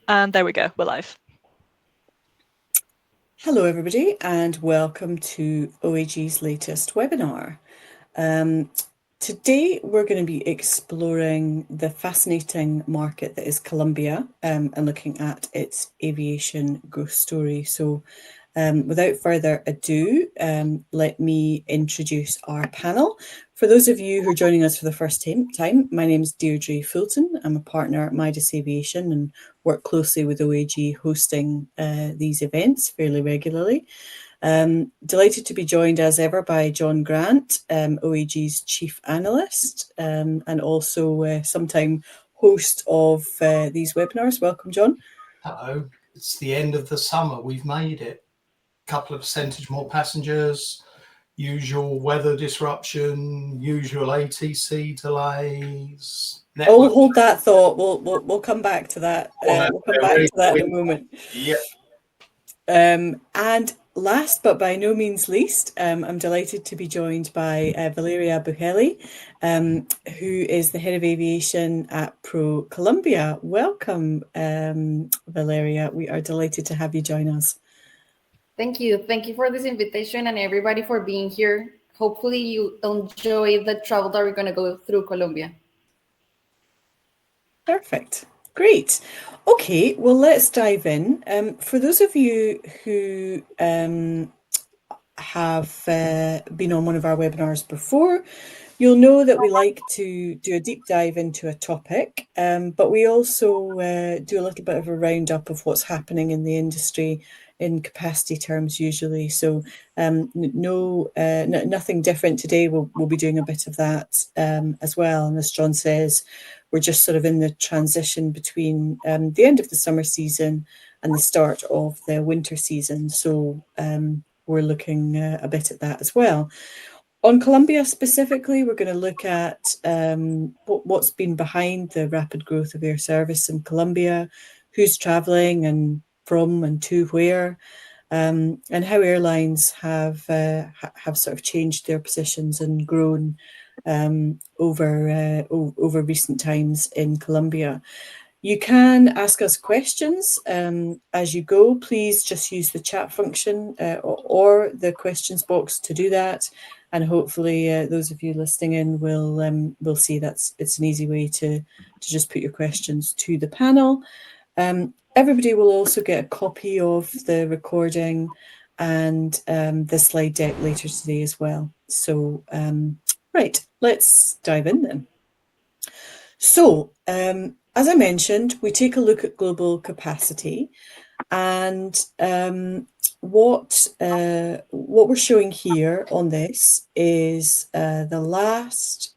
And there we go, we're live. Hello everybody and welcome to OAG's latest webinar. Today we're going to be exploring the fascinating market that is Colombia and looking at its aviation growth story. So without further ado, let me introduce our panel. For those of you who are joining us for the first time, my name is Deirdre Fulton. I'm a partner at Midas Aviation and work closely with OAG hosting these events fairly regularly. Delighted to be joined as ever by John Grant, OAG's Chief Analyst and also sometime host of these webinars. Welcome, John. Hello, it's the end of the summer. We've made it. Couple of percentage more passengers, usual weather disruption, usual ATC delays. Oh, hold that thought. We'll come back to that. We'll come back to that in a moment. Yeah. And last but by no means least, I'm delighted to be joined by Valeria Bucheli, who is the head of aviation at ProColombia. Welcome, Valeria. We are delighted to have you join us. Thank you. Thank you for this invitation and everybody for being here. Hopefully you enjoy the travel that we're going to go through Colombia. Perfect. Great. Okay, well, let's dive in. For those of you who have been on one of our webinars before, you'll know that we like to do a deep dive into a topic, but we also do a little bit of a roundup of what's happening in the industry in capacity terms usually. So nothing different today. We'll be doing a bit of that as well. And as John says, we're just sort of in the transition between the end of the summer season and the start of the winter season. So we're looking a bit at that as well. On Colombia specifically, we're going to look at what's been behind the rapid growth of air service in Colombia, who's traveling and from and to where, and how airlines have sort of changed their positions and grown over recent times in Colombia. You can ask us questions as you go. Please just use the chat function or the questions box to do that. And hopefully those of you listening in will see that it's an easy way to just put your questions to the panel. Everybody will also get a copy of the recording and the slide deck later today as well. So, right, let's dive in then. So, as I mentioned, we take a look at global capacity, and what we're showing here on this is the last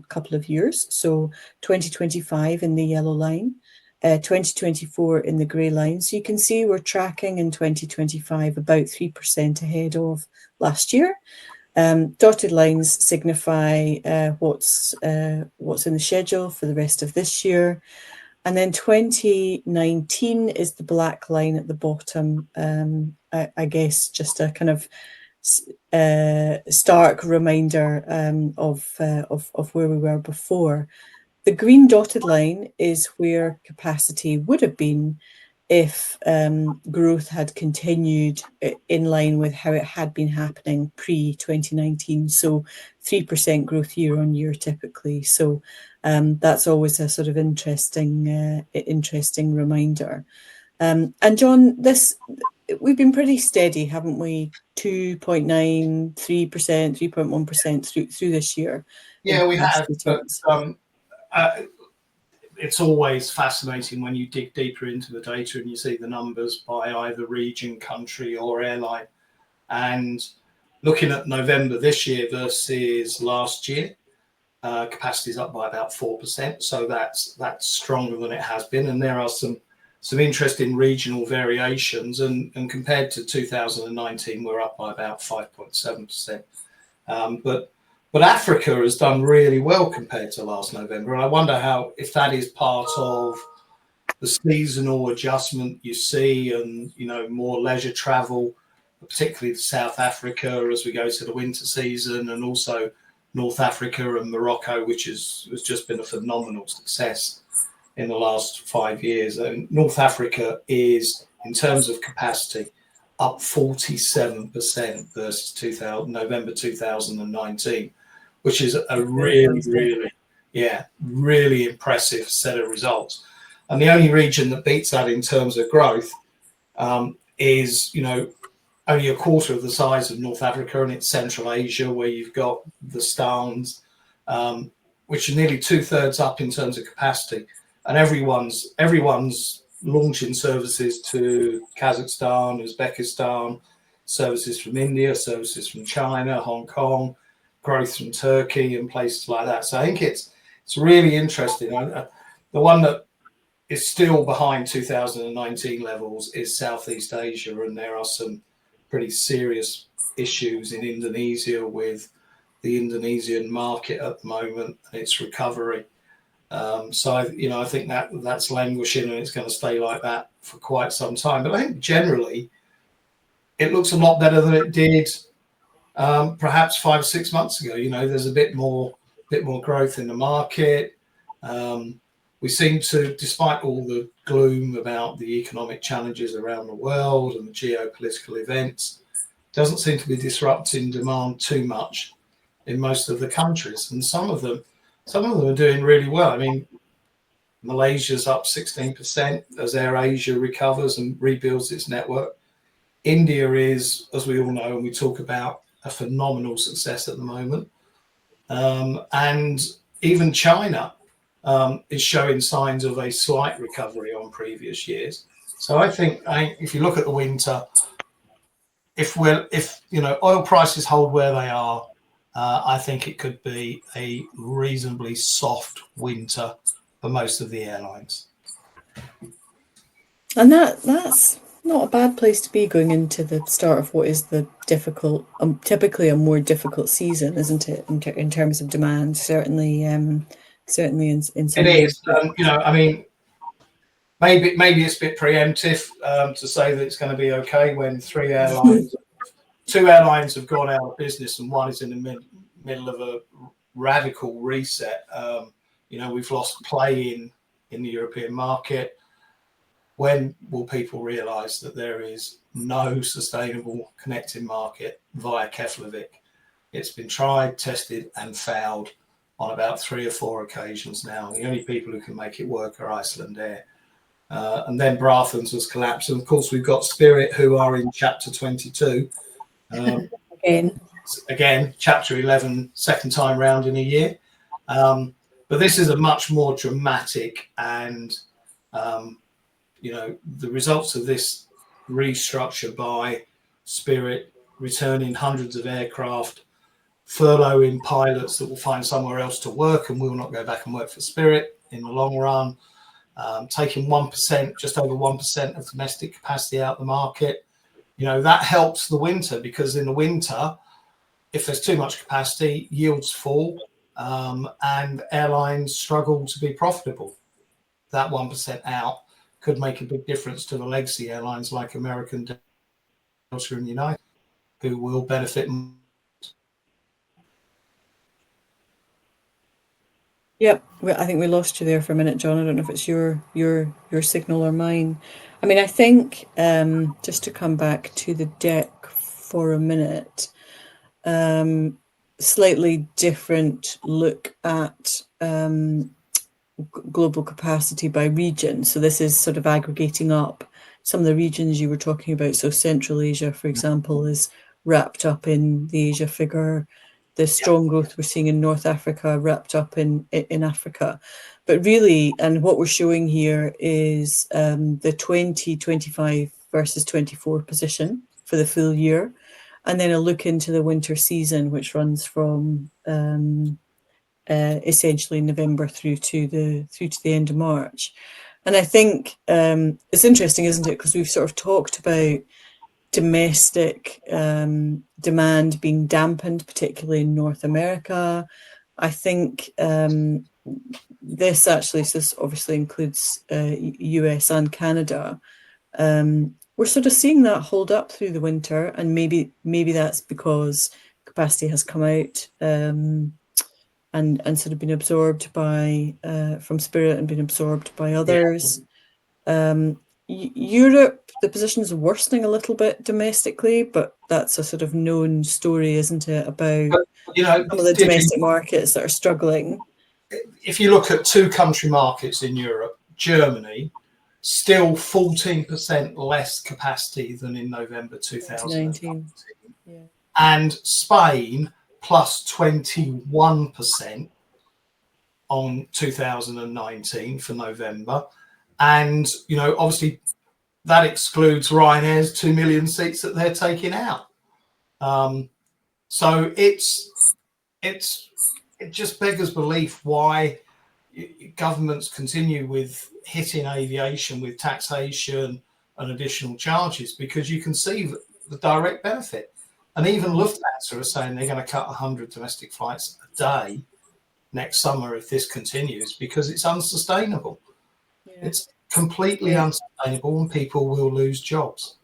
couple of years. So 2025 in the yellow line, 2024 in the grey line. So you can see we're tracking in 2025 about 3% ahead of last year. Dotted lines signify what's in the schedule for the rest of this year. And then 2019 is the black line at the bottom. I guess just a kind of stark reminder of where we were before. The green dotted line is where capacity would have been if growth had continued in line with how it had been happening pre-2019. So 3% growth year on year typically. So that's always a sort of interesting reminder. And John, we've been pretty steady, haven't we? 2.9, 3%, 3.1% through this year. Yeah, we have. But, it's always fascinating when you dig deeper into the data and you see the numbers by either region, country or airline. And looking at November this year versus last year, capacity is up by about 4%. So that's stronger than it has been. And there are some interesting regional variations. And compared to 2019, we're up by about 5.7%. But Africa has done really well compared to last November. And I wonder if that is part of the seasonal adjustment you see and, more leisure travel, particularly to South Africa as we go to the winter season, and also North Africa and Morocco, which has just been a phenomenal success in the last 5 years. And North Africa is, in terms of capacity, up 47% versus November 2019, which is a really impressive set of results. And the only region that beats that in terms of growth is, only a quarter of the size of North Africa, and it's Central Asia, where you've got the Stans, which are nearly 2/3 up in terms of capacity, and everyone's launching services to Kazakhstan, Uzbekistan, services from India, services from China, Hong Kong, growth from Turkey and places like that. So I think it's really interesting. The one that is still behind 2019 levels is Southeast Asia, and there are some pretty serious issues in Indonesia with the Indonesian market at the moment and its recovery. So I think that's languishing, and it's going to stay like that for quite some time. But I think generally it looks a lot better than it did perhaps 5 or 6 months ago. There's a bit more growth in the market. We seem to, despite all the gloom about the economic challenges around the world and the geopolitical events, doesn't seem to be disrupting demand too much in most of the countries. And some of them are doing really well. I mean, Malaysia's up 16% as AirAsia recovers and rebuilds its network. India is, as we all know, and we talk about, a phenomenal success at the moment. And even China is showing signs of a slight recovery on previous years. So I think if you look at the winter, if oil prices hold where they are, I think it could be a reasonably soft winter for most of the airlines. And that's not a bad place to be going into the start of what is the difficult, typically a more difficult season, isn't it? In terms of demand, certainly in some. It is. I mean, maybe it's a bit preemptive to say that it's going to be okay when two airlines have gone out of business, and one is in the middle of a radical reset. We've lost play in the European market. When will people realise that there is no sustainable connecting market via Keflavik? It's been tried, tested, and failed on about 3 or 4 occasions now. The only people who can make it work are Iceland Air. And then Brathens has collapsed. And of course, we've got Spirit, who are in Chapter 22. Again, Chapter 11, second time round in a year. But this is a much more dramatic and, the results of this restructure by Spirit, returning hundreds of aircraft, furloughing pilots that will find somewhere else to work and will not go back and work for Spirit in the long run, taking 1%, just over 1% of domestic capacity out of the market. That helps the winter, because in the winter, if there's too much capacity, yields fall and airlines struggle to be profitable. That 1% out could make a big difference to the legacy airlines like American, Delta and United, who will benefit. Yep, I think we lost you there for a minute, John. I don't know if it's your signal or mine. I mean, I think just to come back to the deck for a minute, slightly different look at global capacity by region. So this is sort of aggregating up some of the regions you were talking about. So Central Asia, for example, is wrapped up in the Asia figure. The strong growth we're seeing in North Africa wrapped up in Africa. But really, and what we're showing here is the 2025 versus 24 position for the full year, and then a look into the winter season, which runs from essentially November through to the end of March. And I think it's interesting, isn't it? Because we've sort of talked about domestic demand being dampened, particularly in North America. I think this obviously includes US and Canada. We're sort of seeing that hold up through the winter, and maybe that's because capacity has come out and sort of been absorbed by from Spirit and been absorbed by others. Europe, the position is worsening a little bit domestically, but that's a sort of known story, isn't it, about some of the domestic markets that are struggling. If you look at 2 country markets in Europe, Germany, still 14% less capacity than in November 2019. And Spain plus 21% on 2019 for November. And, obviously that excludes Ryanair's 2 million seats that they're taking out. So it just beggars belief why governments continue with hitting aviation with taxation and additional charges, because you can see the direct benefit. And even Lufthansa are saying they're going to cut 100 domestic flights a day next summer if this continues, because it's unsustainable. It's completely unsustainable, and people will lose jobs.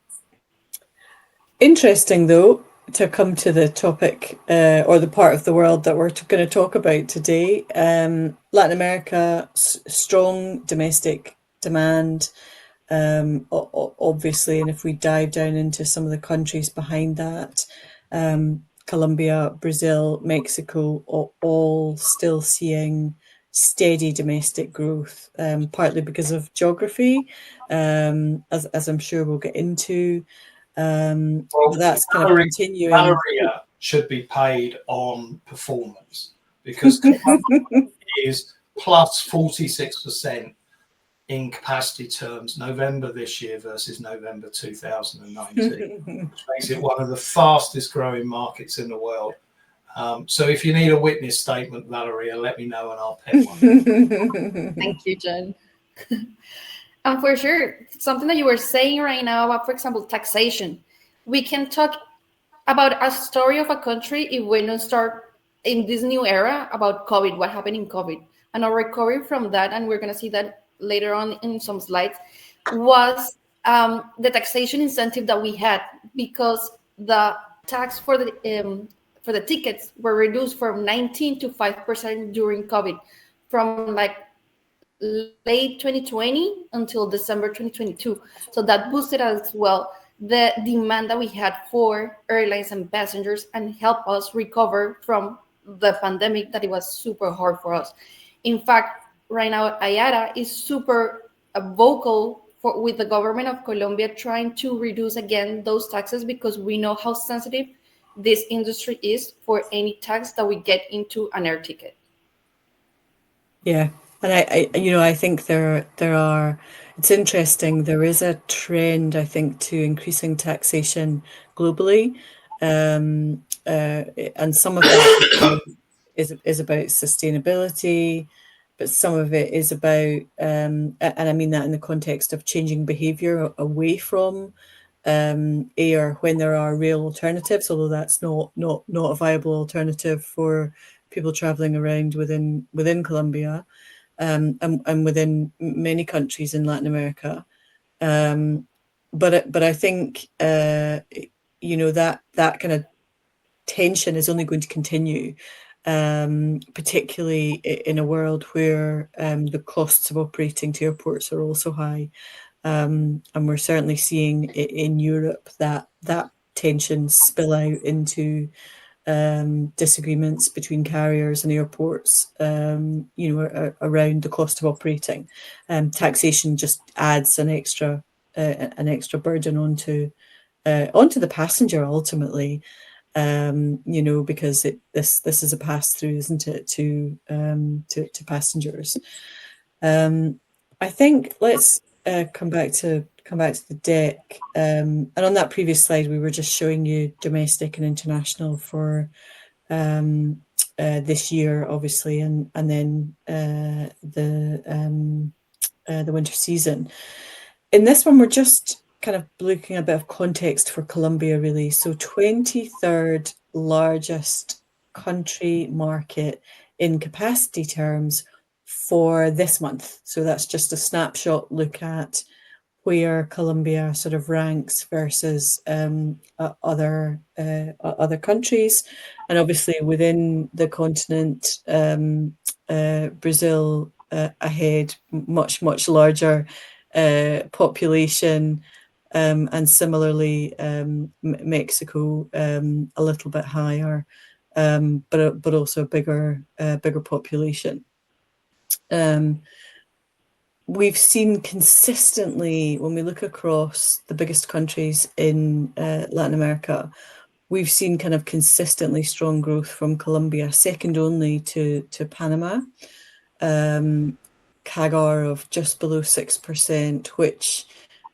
Interesting, though, to come to the topic or the part of the world that we're going to talk about today. Latin America, strong domestic demand, obviously, and if we dive down into some of the countries behind that, Colombia, Brazil, Mexico, all still seeing steady domestic growth, partly because of geography, as I'm sure we'll get into. That's kind of continuing. Valeria should be paid on performance, because Colombia is plus 46% in capacity terms, November this year versus November 2019, which makes it one of the fastest growing markets in the world. So if you need a witness statement, Valeria, let me know and I'll pen one. Thank you, John. And for sure, something that you were saying right now about, for example, taxation. We can talk about a story of a country if we don't start in this new era about COVID, what happened in COVID. And our recovery from that, and we're going to see that later on in some slides, was the taxation incentive that we had, because the tax for the tickets were reduced from 19 to 5% during COVID, from like late 2020 until December 2022. So that boosted as well the demand that we had for airlines and passengers, and helped us recover from the pandemic that it was super hard for us. In fact, right now IATA is super vocal with the government of Colombia, trying to reduce again those taxes, because we know how sensitive this industry is for any tax that we get into an air ticket. Yeah. And I think there are, it's interesting, there is a trend, I think, to increasing taxation globally. And some of that is about sustainability, but some of it is about, and I mean that in the context of changing behavior away from air when there are real alternatives, although that's not a viable alternative for people traveling around within Colombia. And within many countries in Latin America, but I think that kind of tension is only going to continue, particularly in a world where the costs of operating to airports are also high, and we're certainly seeing in Europe that tension spill out into disagreements between carriers and airports, around the cost of operating. Taxation just adds an extra burden onto the passenger ultimately, because this is a pass through, isn't it, to passengers. I think let's come back to the deck, and on that previous slide we were just showing you domestic and international for this year, obviously, and then the winter season. In this one we're just kind of looking at a bit of context for Colombia, really. So 23rd largest country market in capacity terms for this month. So that's just a snapshot look at where Colombia sort of ranks versus other countries, and obviously within the continent, Brazil ahead, much larger population, and similarly Mexico a little bit higher, but also bigger population. We've seen consistently, when we look across the biggest countries in Latin America, we've seen kind of consistently strong growth from Colombia, second only to Panama. CAGR of just below 6%, which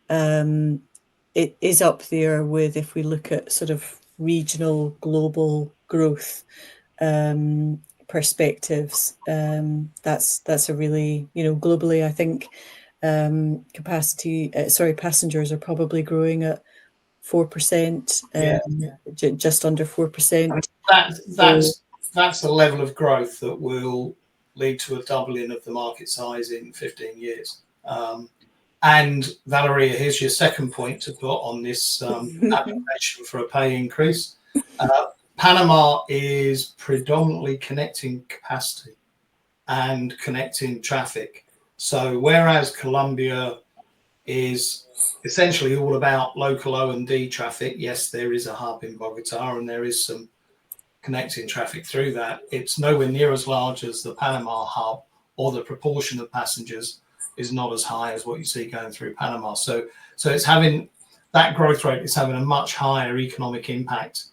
it is up there with, if we look at sort of regional global growth perspectives, that's a really, globally, I think passengers are probably growing at 4%, just under 4%. That's the level of growth that will lead to a doubling of the market size in 15 years. And Valeria, here's your second point to put on this application for a pay increase. Panama is predominantly connecting capacity and connecting traffic. So whereas Colombia is essentially all about local O&D traffic, yes, there is a hub in Bogota and there is some connecting traffic through that. It's nowhere near as large as the Panama hub, or the proportion of passengers is not as high as what you see going through Panama. So it's having that growth rate is having a much higher economic impact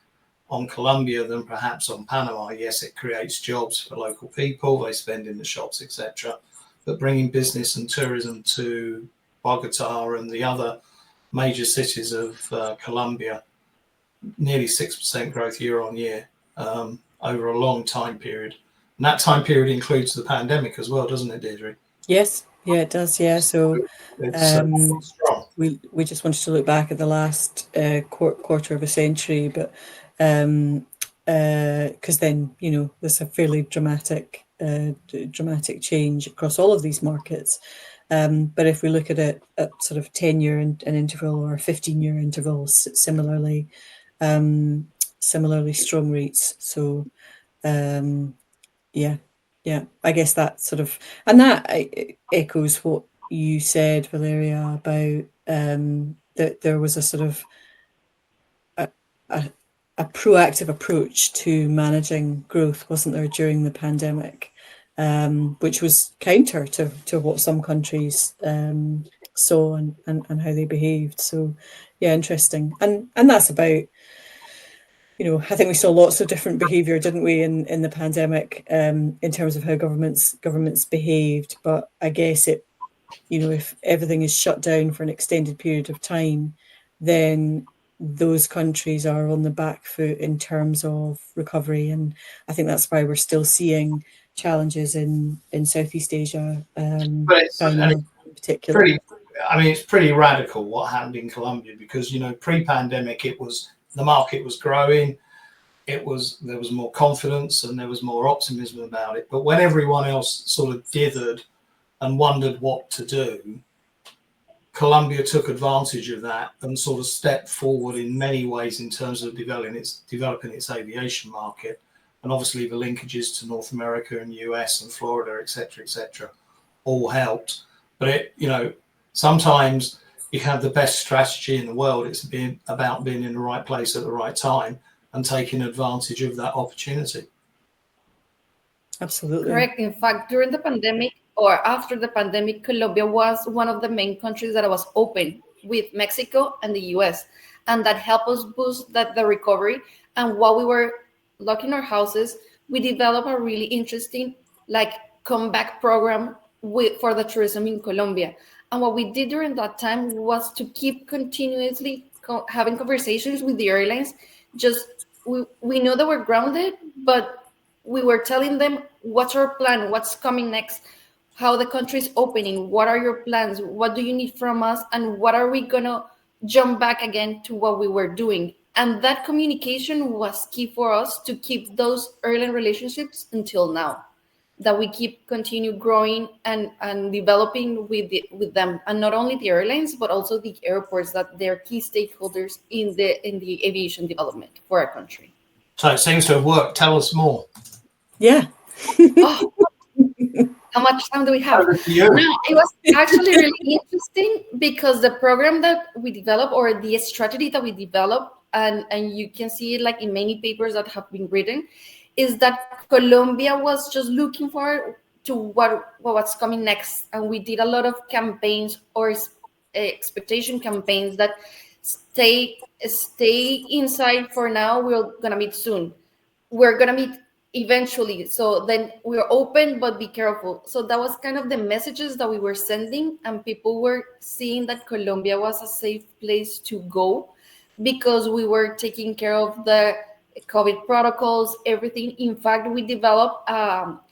on Colombia than perhaps on Panama. Yes, it creates jobs for local people, they spend in the shops, etc. But bringing business and tourism to Bogota and the other major cities of Colombia, nearly 6% growth year on year over a long time period. And that time period includes the pandemic as well, doesn't it, Deirdre? Yes, yeah, it does. Yeah, so it's strong. We just wanted to look back at the last quarter of a century, but because then there's a fairly dramatic change across all of these markets. But if we look at it at sort of 10-year an interval or 15-year intervals, similarly strong rates. So yeah, I guess that sort of, and that echoes what you said, Valeria, about that there was a sort of a proactive approach to managing growth, wasn't there, during the pandemic, which was counter to what some countries saw and how they behaved. So yeah, interesting. And that's about, I think we saw lots of different behaviour, didn't we, in the pandemic, in terms of how governments behaved. But I guess it, if everything is shut down for an extended period of time, then those countries are on the back foot in terms of recovery. And I think that's why we're still seeing challenges in Southeast Asia, China in particular. It's pretty radical what happened in Colombia, because, pre-pandemic, the market was growing, there was more confidence and there was more optimism about it. But when everyone else sort of dithered and wondered what to do, Colombia took advantage of that and sort of stepped forward in many ways in terms of developing its aviation market, and obviously the linkages to North America and US and Florida, etc., all helped. But sometimes you have the best strategy in the world. It's about being in the right place at the right time and taking advantage of that opportunity. Absolutely. Correct. In fact, during the pandemic or after the pandemic, Colombia was one of the main countries that was open with Mexico and the US. And that helped us boost the recovery. And while we were locked in our houses, we developed a really interesting comeback program for the tourism in Colombia. And what we did during that time was to keep continuously having conversations with the airlines. We know that we're grounded, but we were telling them, what's our plan? What's coming next? How the country's opening? What are your plans? What do you need from us? And what are we going to jump back again to what we were doing? And that communication was key for us to keep those airline relationships until now. that we continue growing and developing with them, and not only the airlines but also the airports, that they're key stakeholders in the aviation development for our country. So it seems to have worked. Tell us more. Yeah. Oh, how much time do we have? Over to you. No, it was actually really interesting because the program that we developed, or the strategy that we developed, and you can see it like in many papers that have been written, is that Colombia was just looking forward to what's coming next, and we did a lot of campaigns or expectation campaigns that stay inside for now. We're gonna meet soon. We're gonna meet eventually. So then we're open, but be careful. So that was kind of the messages that we were sending, and people were seeing that Colombia was a safe place to go because we were taking care of the COVID protocols, everything. In fact, we developed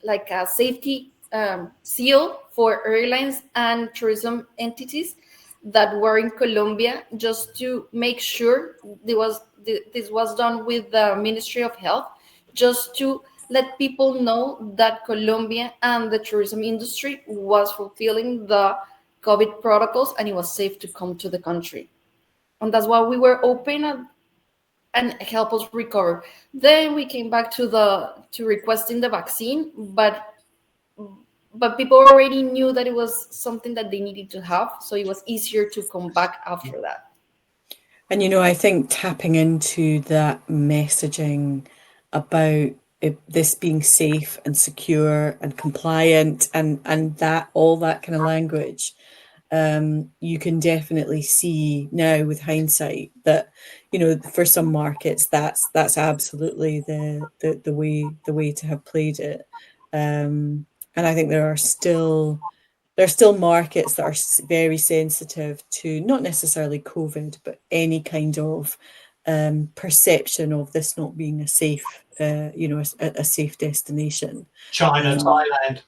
like a safety seal for airlines and tourism entities that were in Colombia, just to make sure this was done with the Ministry of Health, just to let people know that Colombia and the tourism industry was fulfilling the COVID protocols and it was safe to come to the country. And that's why we were open and help us recover. Then we came back to requesting the vaccine, but people already knew that it was something that they needed to have, so it was easier to come back after that. And I think tapping into that messaging about this being safe and secure and compliant, and that all that kind of language, you can definitely see now with hindsight that for some markets that's absolutely the way to have played it, and I think there are still markets that are very sensitive to not necessarily COVID, but any kind of perception of this not being a safe a safe destination. China, Thailand.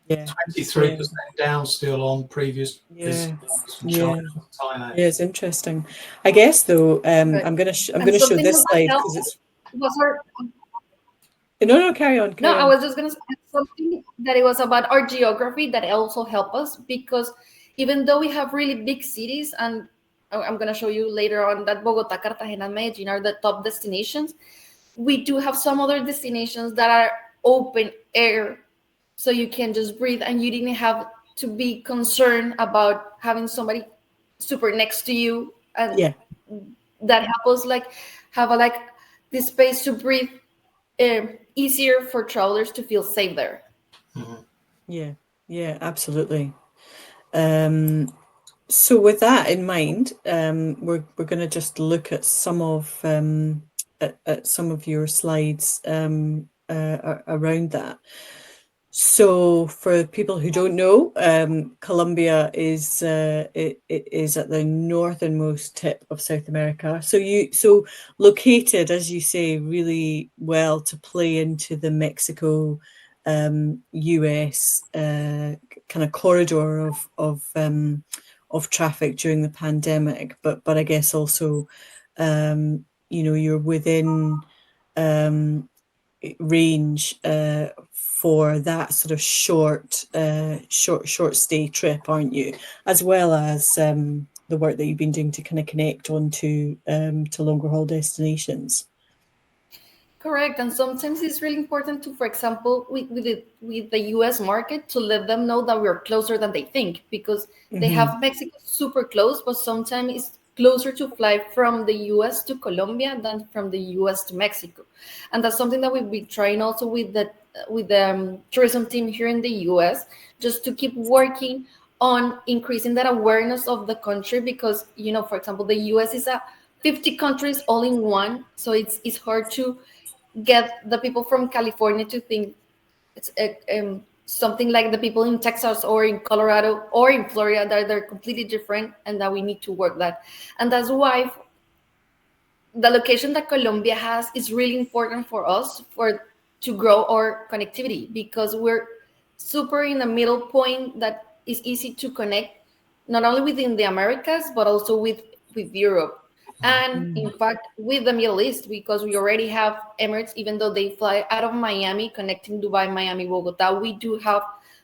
Yeah, 23% down still on previous visitors from China, Thailand. Yeah, it's interesting. I guess though, I'm gonna show this slide because it's. No, carry on. I was just gonna say something that it was about our geography that also helped us, because even though we have really big cities, and I'm gonna show you later on that Bogota, Cartagena, and Medellin are the top destinations, we do have some other destinations that are open air, so you can just breathe and you didn't have to be concerned about having somebody super next to you, and that help us like have this space to breathe, easier for travelers to feel safe there. Mm-hmm. Yeah, absolutely. So with that in mind, we're going to just look at some of your slides around that. So for people who don't know, Colombia is at the northernmost tip of South America. So located, as you say, really well to play into the Mexico US kind of corridor of traffic during the pandemic, but I guess also you're within range for that sort of short stay trip, aren't you? As well as the work that you've been doing to kind of connect onto to longer haul destinations. Correct, and sometimes it's really important to, for example, with the U.S. market, to let them know that we're closer than they think, because they have Mexico super close, but sometimes it's closer to fly from the U.S. to Colombia than from the U.S. to Mexico, and that's something that we've been trying also with the tourism team here in the U.S., just to keep working on increasing that awareness of the country, because for example, the U.S. is 50 countries all in one, so it's hard to get the people from California to think it's something like the people in Texas or in Colorado or in Florida, that they're completely different, and that we need to work that. And that's why the location that Colombia has is really important for us to grow our connectivity, because we're super in the middle point that is easy to connect, not only within the Americas, but also with Europe. And in fact, with the Middle East, because we already have Emirates, even though they fly out of Miami, connecting Dubai, Miami, Bogota, we do have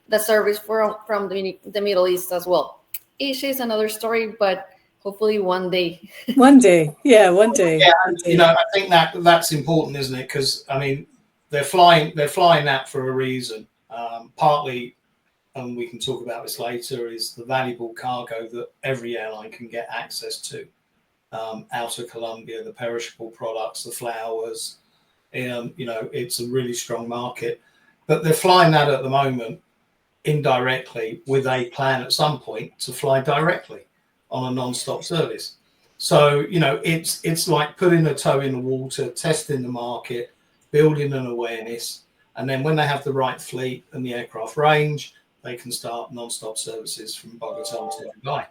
the service from the Middle East as well. Asia is another story, but hopefully one day. One day, yeah, one day. Yeah, one day. you know, I think that's important, isn't it? Because I mean, they're flying that for a reason. Partly, and we can talk about this later, is the valuable cargo that every airline can get access to out of Colombia, the perishable products, the flowers. You know, it's a really strong market. But they're flying that at the moment indirectly with a plan at some point to fly directly on a non-stop service. So, you know, it's like putting a toe in the water, testing the market, building an awareness, and then when they have the right fleet and the aircraft range, they can start non-stop services from Bogota to Dubai.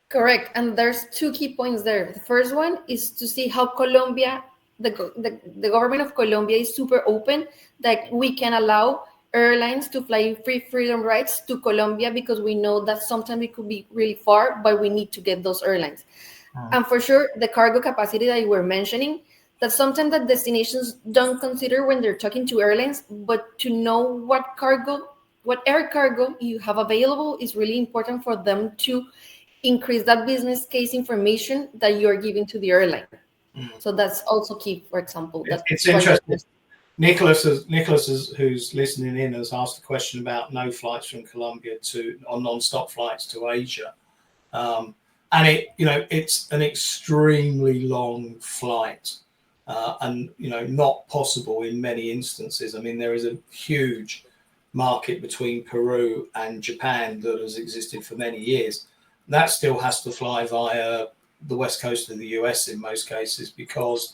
Correct. And there's two key points there. The first one is to see how Colombia, the government of Colombia is super open, that we can allow airlines to fly free freedom rights to Colombia, because we know that sometimes it could be really far, but we need to get those airlines. And for sure, the cargo capacity that you were mentioning, that sometimes the destinations don't consider when they're talking to airlines, but to know what air cargo you have available is really important for them to increase that business case information that you're giving to the airline. So that's also key, for example. It's interesting. Nicholas, who's listening in, has asked a question about no flights from Colombia on non-stop flights to Asia. And it's an extremely long flight, and not possible in many instances. I mean, there is a huge market between Peru and Japan that has existed for many years. That still has to fly via the west coast of the US in most cases, because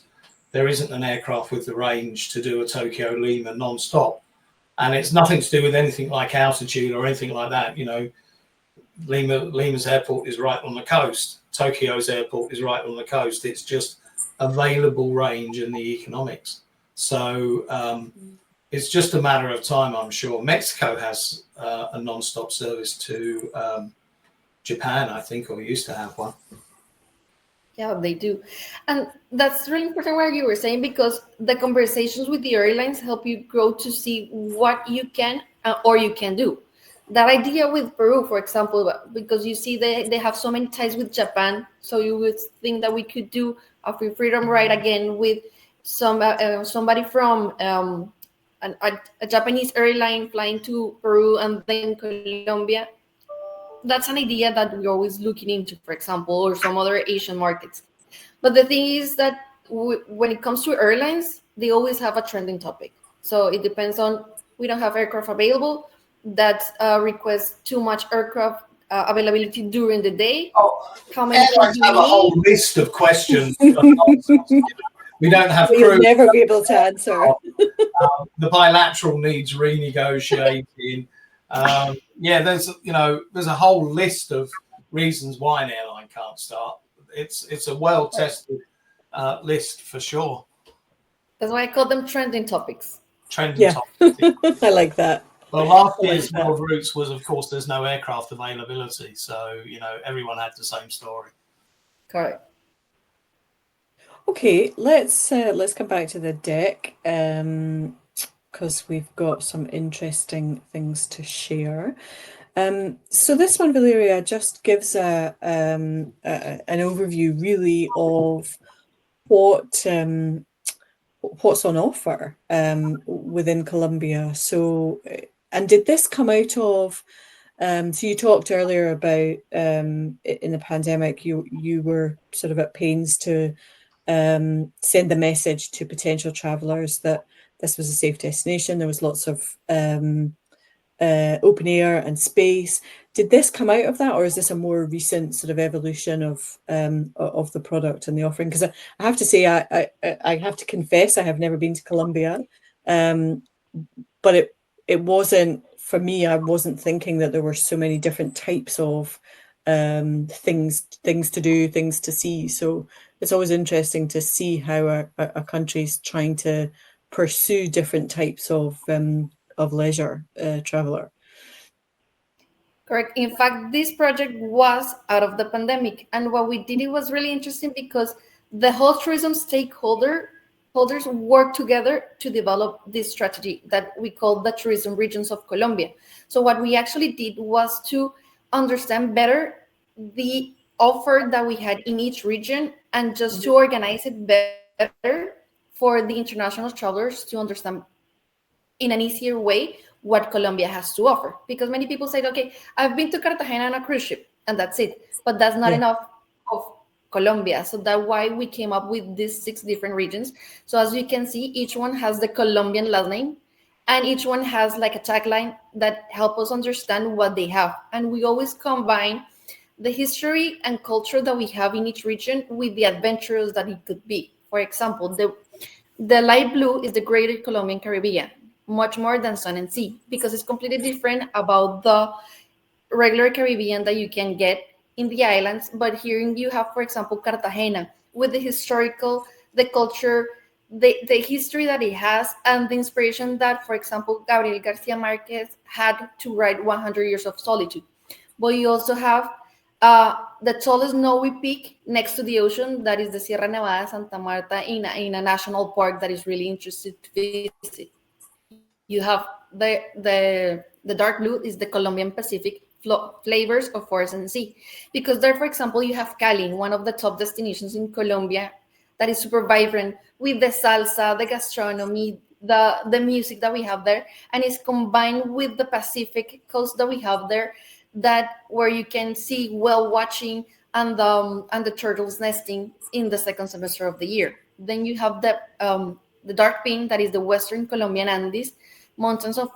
there isn't an aircraft with the range to do a Tokyo Lima non-stop. And it's nothing to do with anything like altitude or anything like that. You know, Lima's airport is right on the coast. Tokyo's airport is right on the coast. It's just available range and the economics. So it's just a matter of time, I'm sure. Mexico has a non-stop service to Japan, I think, or used to have one. Yeah, they do. And that's really important what you were saying, because the conversations with the airlines help you grow to see what you can or you can do. That idea with Peru, for example, because you see they have so many ties with Japan, so you would think that we could do a free freedom ride again with somebody from a Japanese airline flying to Peru and then Colombia. That's an idea that we're always looking into, for example, or some other Asian markets. But the thing is that when it comes to airlines, they always have a trending topic. So it depends on, we don't have aircraft available, that requests too much aircraft availability during the day. How many airlines have a whole list of questions. We don't have crew. You'll never be able to answer. The bilateral needs renegotiating. There's a whole list of reasons why an airline can't start. It's a well-tested list for sure. That's why I call them trending topics. Topics. I like that. Well, last year's World Routes was, of course, there's no aircraft availability, so everyone had the same story. Correct. Okay, let's come back to the deck, because we've got some interesting things to share. So this one, Valeria, just gives an overview really of what's on offer within Colombia. So, and did this come out of? So you talked earlier about in the pandemic, you were sort of at pains to send the message to potential travellers that this was a safe destination. There was lots of open air and space. Did this come out of that, or is this a more recent sort of evolution of the product and the offering? Because I have to say, I have to confess, I have never been to Colombia, but it wasn't, for me, I wasn't thinking that there were so many different types of things to do, things to see. So it's always interesting to see how a country's trying to pursue different types of leisure traveller. Correct. In fact, this project was out of the pandemic, and what we did, it was really interesting because the whole tourism holders worked together to develop this strategy that we call the tourism regions of Colombia. So what we actually did was to understand better the offer that we had in each region, and just to organize it better for the international travelers to understand in an easier way what Colombia has to offer. Because many people say, okay, I've been to Cartagena on a cruise ship and that's it. But that's not Yeah. enough of Colombia. So that's why we came up with these 6 different regions. So as you can see, each one has the Colombian last name, and each one has like a tagline that help us understand what they have. And we always combine the history and culture that we have in each region with the adventures that it could be. For example, the light blue is the greater Colombian Caribbean, much more than sun and sea, because it's completely different about the regular Caribbean that you can get in the islands. But here you have, for example, Cartagena, with the historical, the culture, the history that it has, and the inspiration that, for example, Gabriel Garcia Marquez had to write 100 Years of Solitude. But you also have the tallest snowy peak next to the ocean, that is the Sierra Nevada de Santa Marta, in a national park that is really interesting to visit. You have the dark blue is the Colombian Pacific flavors of forest and sea, because there, for example, you have Cali, one of the top destinations in Colombia, that is super vibrant with the salsa, the gastronomy, the music that we have there, and it's combined with the Pacific coast that we have there, that where you can see whale watching and the turtles nesting in the second semester of the year. Then you have the dark pink, that is the Western Colombian Andes, mountains of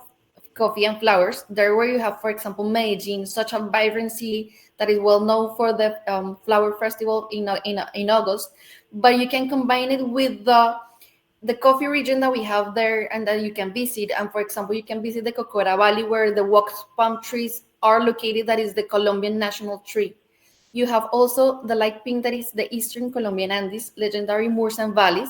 coffee and flowers. There where you have, for example, Medellin, such a vibrant city that is well known for the flower festival in August. But you can combine it with the coffee region that we have there and that you can visit. And for example, you can visit the Cocora Valley, where the wax palm trees are located. That is the Colombian national tree. You have also the light pink, that is the Eastern Colombian Andes, legendary moors and valleys.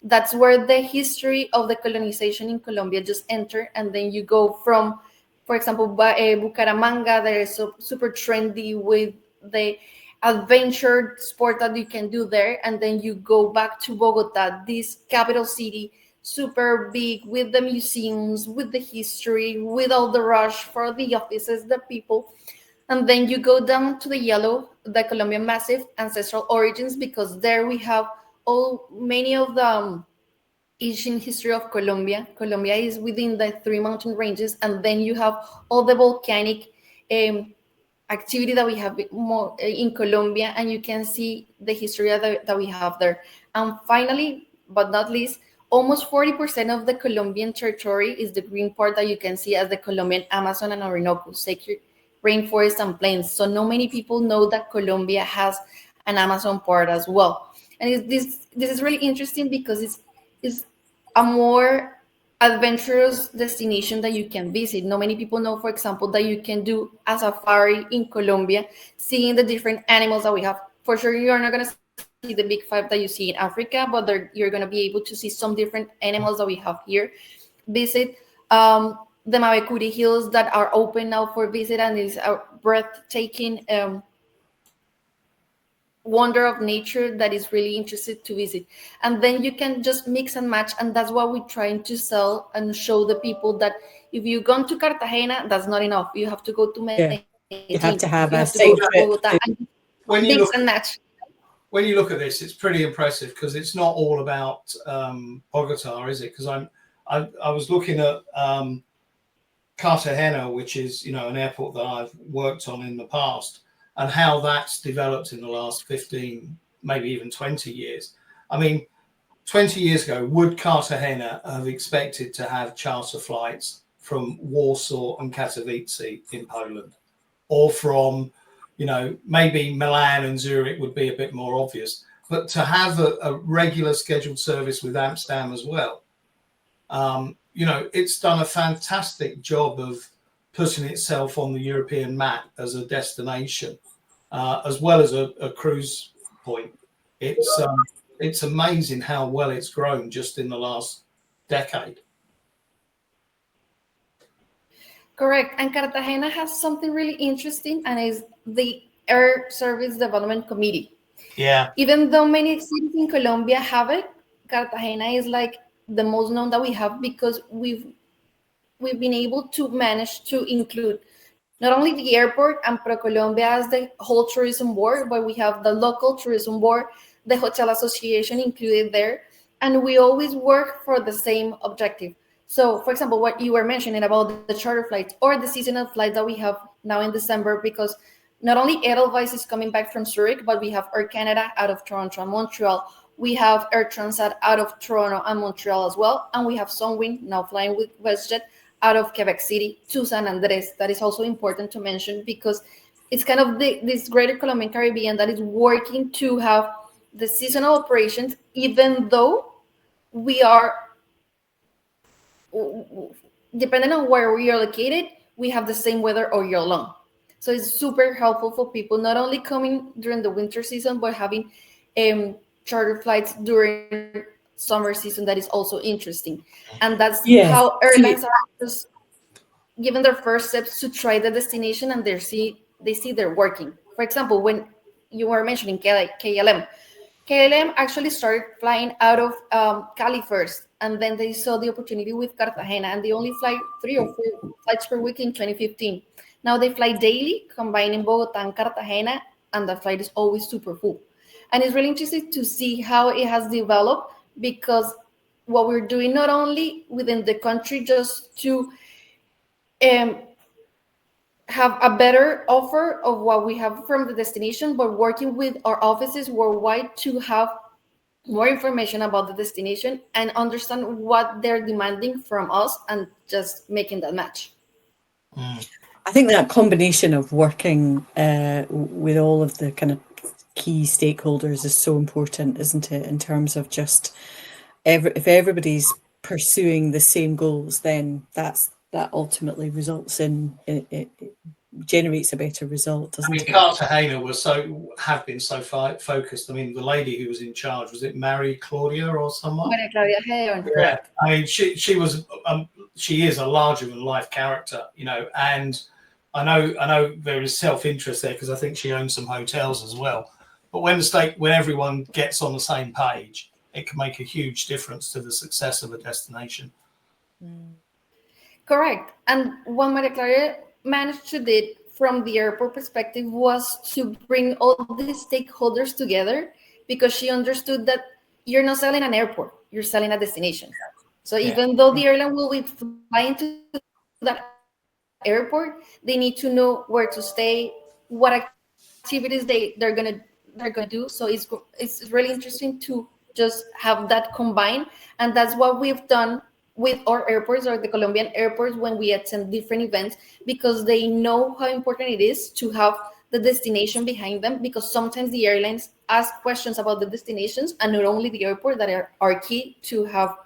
That's where the history of the colonization in Colombia just entered. And then you go from, for example, Bucaramanga, that is super trendy with the adventure sport that you can do there. And then you go back to Bogota, this capital city, super big, with the museums, with the history, with all the rush for the offices, the people. And then you go down to the yellow, the Colombian Massive ancestral origins, because there we have many of the ancient history of Colombia. Colombia is within the 3 mountain ranges, and then you have all the volcanic activity that we have more in Colombia, and you can see the history that we have there. And finally, but not least, almost 40% of the Colombian territory is the green part that you can see as the Colombian Amazon and Orinoco, sacred rainforests and plains. So not many people know that Colombia has an Amazon part as well. And this is really interesting because it's a more adventurous destination that you can visit. Not many people know, for example, that you can do a safari in Colombia, seeing the different animals that we have. For sure, you're not going to see the big five that you see in Africa, but you're going to be able to see some different animals that we have here. Visit the Mavecure Hills that are open now for visit, and is a breathtaking wonder of nature that is really interested to visit. And then you can just mix and match, and that's what we're trying to sell and show the people, that if you've gone to Cartagena, that's not enough. You have to go to Medellin. You have to have you a have to go safe to trip. Bogota, and mix and match. When you look at this, it's pretty impressive, because it's not all about Bogota, is it? Because I was looking at Cartagena, which is, an airport that I've worked on in the past, and how that's developed in the last 15, maybe even 20 years. I mean, 20 years ago, would Cartagena have expected to have charter flights from Warsaw and Katowice in Poland? Or from, maybe Milan and Zurich would be a bit more obvious. But to have a regular scheduled service with Amsterdam as well, it's done a fantastic job of putting itself on the European map as a destination, as well as a cruise point. It's amazing how well it's grown just in the last decade. Correct. And Cartagena has something really interesting, and is the Air Service Development Committee. Yeah. Even though many cities in Colombia have it, Cartagena is like the most known that we have, because we've been able to manage to include not only the airport and ProColombia as the whole tourism board, but we have the local tourism board, the hotel association included there, and we always work for the same objective. So, for example, what you were mentioning about the charter flights or the seasonal flight that we have now in December, because not only Edelweiss is coming back from Zurich, but we have Air Canada out of Toronto and Montreal. We have Air Transat out of Toronto and Montreal as well. And we have Sunwing now flying with WestJet out of Quebec City to San Andres. That is also important to mention, because it's kind of this greater Colombian Caribbean that is working to have the seasonal operations, even though we are, depending on where we are located, we have the same weather all year long. So it's super helpful for people not only coming during the winter season, but having charter flights during summer season. That is also interesting. And that's Yes. how airlines are just given their first steps to try the destination, and they see they're working. For example, when you were mentioning KLM actually started flying out of Cali first, and then they saw the opportunity with Cartagena, and they only fly 3 or 4 flights per week in 2015. Now they fly daily, combining Bogota and Cartagena, and the flight is always super full. And it's really interesting to see how it has developed, because what we're doing not only within the country just to have a better offer of what we have from the destination, but working with our offices worldwide to have more information about the destination and understand what they're demanding from us, and just making that match. I think that combination of working with all of the kind of key stakeholders is so important, isn't it? In terms of just if everybody's pursuing the same goals, then that ultimately results in it generates a better result, doesn't it? Cartagena have been so focused. I mean, the lady who was in charge, was it Mary Claudia or someone? Maria Claudia Hedon, Yeah, I mean, she is a larger than life character, and I know there is self-interest there, because I think she owns some hotels as well. But when everyone gets on the same page, it can make a huge difference to the success of a destination. Correct. And what Maria Clara managed to do from the airport perspective was to bring all these stakeholders together, because she understood that you're not selling an airport, you're selling a destination. So even though the airline will be flying to that airport, they need to know where to stay, what activities they're gonna do. So it's really interesting to just have that combined, and that's what we've done with our airports, or the Colombian airports, when we attend different events, because they know how important it is to have the destination behind them, because sometimes the airlines ask questions about the destinations, and not only the airport, that are key to have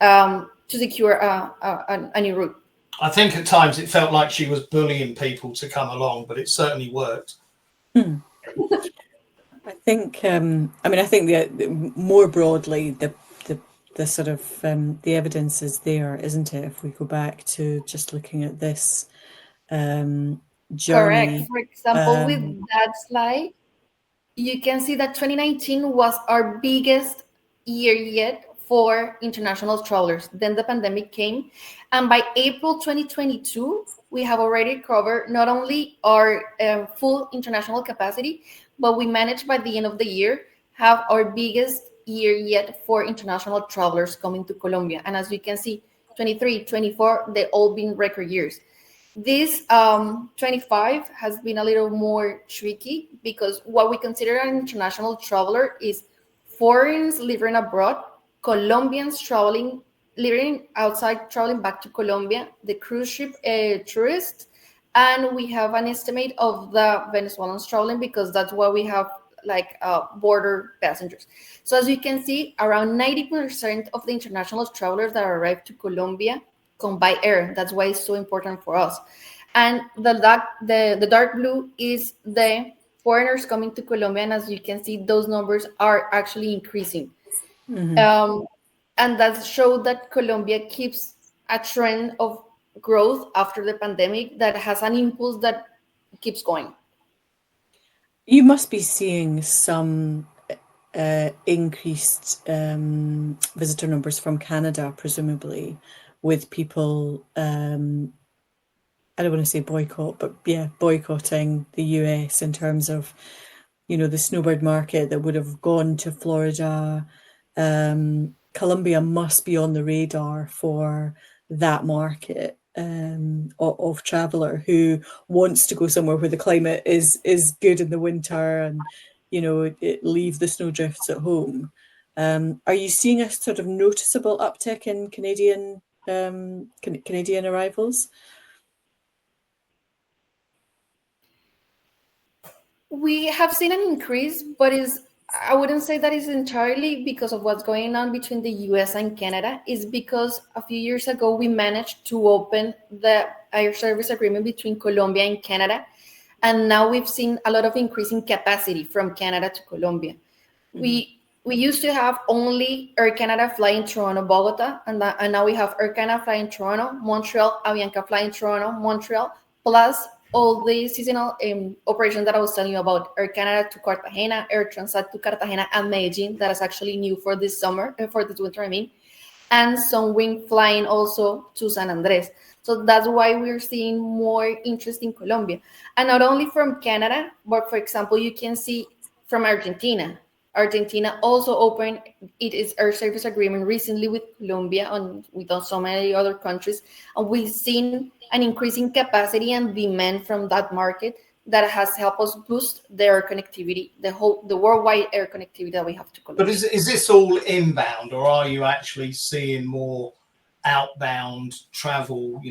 to secure a new route. I think at times it felt like she was bullying people to come along, but it certainly worked. I think I think the more broadly the sort of the evidence is there, isn't it? If we go back to just looking at this journey. Correct. For example, with that slide, you can see that 2019 was our biggest year yet for international travelers. Then the pandemic came, and by April 2022, we have already covered not only our full international capacity, but we managed by the end of the year have our biggest year yet for international travelers coming to Colombia. And as you can see, 23, 24, they all been record years. This 25 has been a little more tricky, because what we consider an international traveler is foreigners living abroad, Colombians living outside, traveling back to Colombia, the cruise ship tourists, and we have an estimate of the Venezuelans traveling, because that's why we have like border passengers. So as you can see, around 90% of the international travelers that arrive to Colombia come by air. That's why it's so important for us. And the dark blue is the foreigners coming to Colombia, and as you can see, those numbers are actually increasing. And that showed that Colombia keeps a trend of growth after the pandemic that has an impulse that keeps going. You must be seeing some increased visitor numbers from Canada, presumably, with people, I don't want to say boycott, but yeah, boycotting the US in terms of, the snowbird market that would have gone to Florida. Colombia must be on the radar for that market of traveller who wants to go somewhere where the climate is good in the winter and leave the snowdrifts at home. Are you seeing a sort of noticeable uptick in Canadian arrivals? We have seen an increase, but I wouldn't say that is entirely because of what's going on between the US and Canada. It's because a few years ago we managed to open the air service agreement between Colombia and Canada, and now we've seen a lot of increasing capacity from Canada to Colombia. We used to have only Air Canada flying Toronto, Bogota, and now we have Air Canada flying Toronto, Montreal, Avianca flying Toronto, Montreal, plus all the seasonal operations that I was telling you about, Air Canada to Cartagena, Air Transat to Cartagena and Medellin, that is actually new for this summer, for this winter, and Sunwing flying also to San Andres. So that's why we're seeing more interest in Colombia. And not only from Canada, but for example, you can see from Argentina. Argentina also opened its air service agreement recently with Colombia and with so many other countries. And we've seen an increasing capacity and demand from that market that has helped us boost the air connectivity, the worldwide air connectivity that we have to Colombia. But is this all inbound, or are you actually seeing more outbound travel?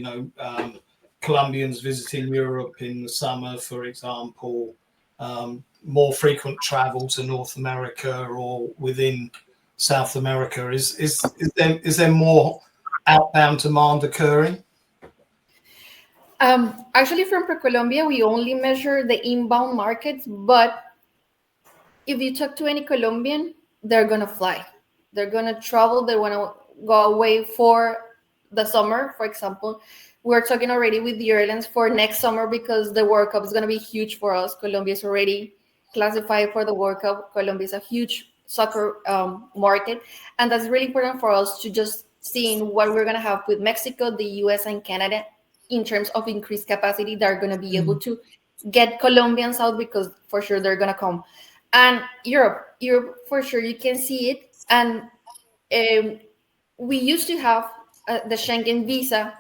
Colombians visiting Europe in the summer, for example, more frequent travel to North America or within South America. Is there more outbound demand occurring? Actually, from ProColombia, we only measure the inbound markets, but if you talk to any Colombian, they're going to fly. They're going to travel. They want to go away for the summer, for example. We're talking already with the airlines for next summer because the World Cup is going to be huge for us. Colombia is already classified for the World Cup. Colombia is a huge soccer market. And that's really important for us to just seeing what we're going to have with Mexico, the US, and Canada in terms of increased capacity that are going to be able to get Colombians out because for sure they're going to come. And Europe for sure, you can see it. And we used to have the Schengen visa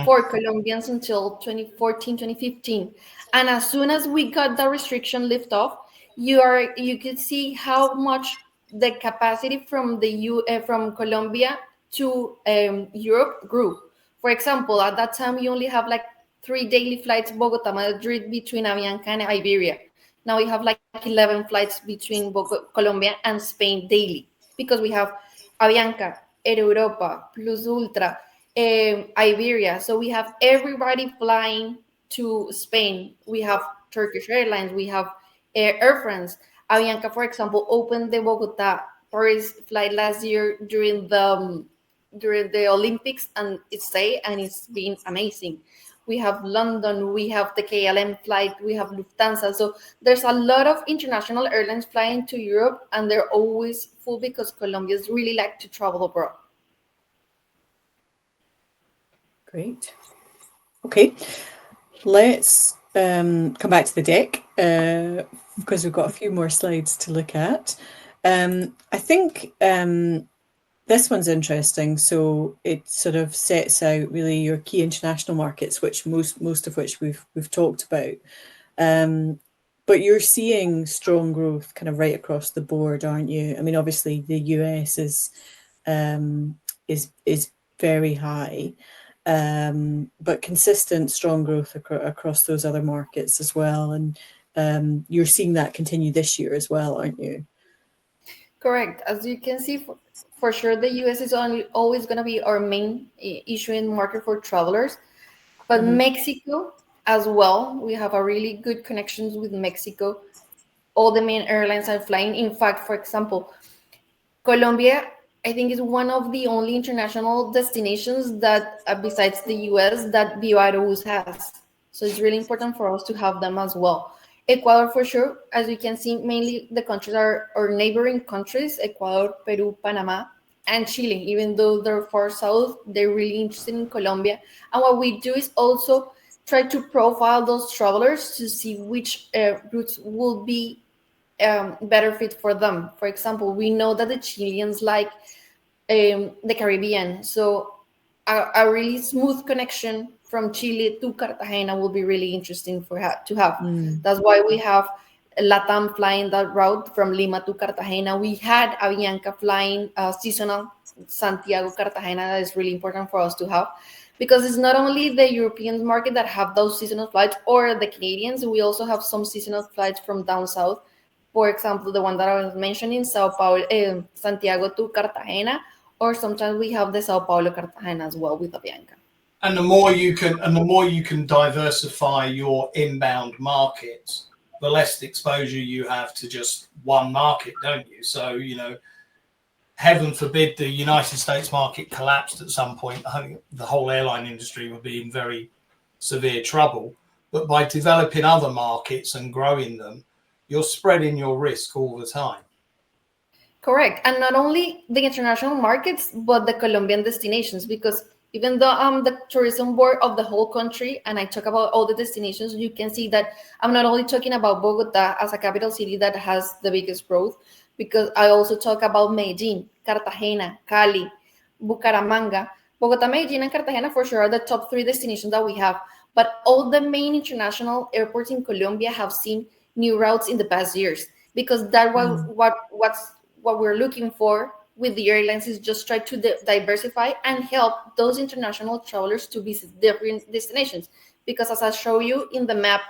for Colombians until 2014, 2015. And as soon as we got the restriction lift off, you could see how much the capacity from from Colombia to Europe grew. For example, at that time, you only have like 3 daily flights, Bogota, Madrid, between Avianca and Iberia. Now we have like 11 flights between Colombia and Spain daily because we have Avianca, Air Europa, Plus Ultra, Iberia. So we have everybody flying to Spain. We have Turkish Airlines. We have Air France. Avianca, for example, opened the Bogota-Paris flight last year during the Olympics, and it's been amazing. We have London, we have the KLM flight, we have Lufthansa. So there's a lot of international airlines flying to Europe, and they're always full because Colombians really like to travel abroad. Great. Okay, let's come back to the deck because we've got a few more slides to look at. I think this one's interesting. So it sort of sets out really your key international markets, which most of which we've talked about. But you're seeing strong growth kind of right across the board, aren't you? I mean, obviously the US is very high, but consistent strong growth across those other markets as well. And you're seeing that continue this year as well, aren't you? Correct. As you can see, for sure, the US is always going to be our main issuing market for travelers. But Mexico as well, we have a really good connections with Mexico. All the main airlines are flying. In fact, for example, Colombia I think is one of the only international destinations that, besides the US, that Viva Aerobus has. So it's really important for us to have them as well. Ecuador, for sure, as you can see, mainly the countries are our neighboring countries: Ecuador, Peru, Panama, and Chile. Even though they're far south, they're really interested in Colombia. And what we do is also try to profile those travelers to see which routes will be better fit for them. For example, we know that the Chileans like the Caribbean, so a really smooth connection from Chile to Cartagena will be really interesting to have. That's why we have LATAM flying that route from Lima to Cartagena. We had Avianca flying seasonal Santiago Cartagena. That is really important for us to have, because it's not only the European market that have those seasonal flights, or the Canadians. We also have some seasonal flights from down south. For example, the one that I was mentioning, Sao Paulo, Santiago to Cartagena, or sometimes we have the Sao Paulo Cartagena as well with Avianca. And the more you can diversify your inbound markets, the less exposure you have to just one market, don't you? So, heaven forbid the United States market collapsed at some point. I think the whole airline industry would be in very severe trouble. But by developing other markets and growing them, you're spreading your risk all the time. Correct. And not only the international markets, but the Colombian destinations, because even though I'm the tourism board of the whole country and I talk about all the destinations, you can see that I'm not only talking about Bogota as a capital city that has the biggest growth, because I also talk about Medellin, Cartagena, Cali, Bucaramanga. Bogota, Medellin, and Cartagena for sure are the top 3 destinations that we have. But all the main international airports in Colombia have seen new routes in the past years, because that was what we're looking for with the airlines, is just try to diversify and help those international travelers to visit different destinations. Because as I show you in the map,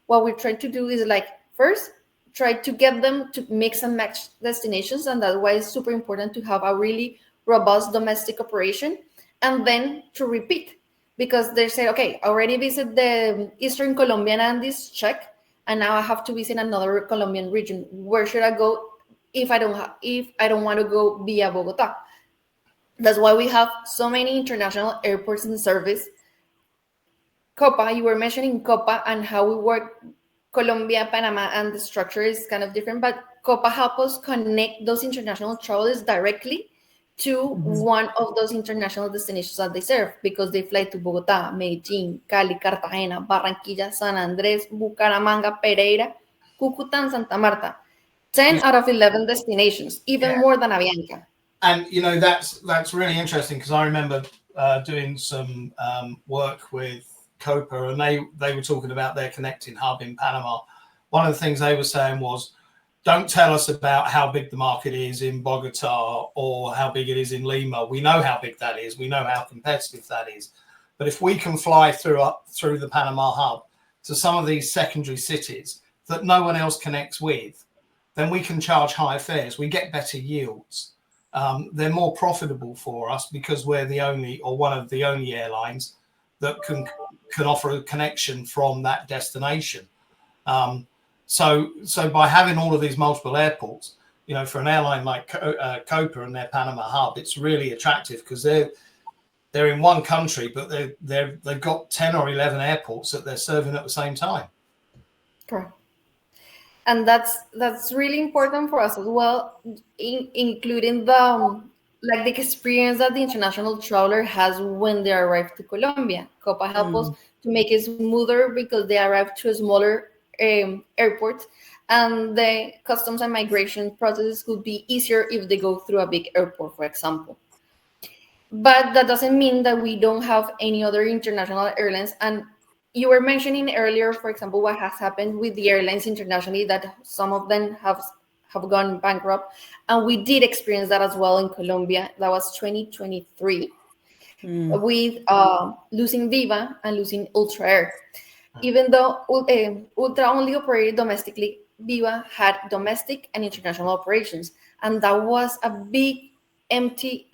what we're trying to do is first try to get them to mix and match destinations, and that's why it's super important to have a really robust domestic operation, and then to repeat, because they say, okay, I already visit the Eastern Colombian Andes, check, and now I have to visit another Colombian region. Where should I go if I don't want to go via Bogota? That's why we have so many international airports in service. Copa, you were mentioning Copa and how we work Colombia, Panama, and the structure is kind of different, but Copa helps us connect those international travelers directly to one of those international destinations that they serve, because they fly to Bogota, Medellin, Cali, Cartagena, Barranquilla, San Andrés, Bucaramanga, Pereira, Cucuta, Santa Marta. 10 out of 11 destinations, even more than Avianca. And that's really interesting, because I remember doing some work with Copa, and they were talking about their connecting hub in Panama. One of the things they were saying was, don't tell us about how big the market is in Bogota or how big it is in Lima. We know how big that is. We know how competitive that is. But if we can fly through the Panama hub to some of these secondary cities that no one else connects with, then we can charge higher fares. We get better yields. They're more profitable for us, because we're the only, or one of the only airlines that can offer a connection from that destination. So by having all of these multiple airports, for an airline like Copa and their Panama hub, it's really attractive, because they're in one country, but they've got 10 or 11 airports that they're serving at the same time. Correct. And that's really important for us as well, including the experience that the international traveler has when they arrive to Colombia. Copa helps us to make it smoother, because they arrive to a smaller airport, and the customs and migration processes could be easier if they go through a big airport, for example. But that doesn't mean that we don't have any other international airlines. And you were mentioning earlier, for example, what has happened with the airlines internationally, that some of them have gone bankrupt. And we did experience that as well in Colombia. That was 2023 with losing Viva and losing Ultra Air. Even though Ultra only operated domestically, Viva had domestic and international operations. And that was a big empty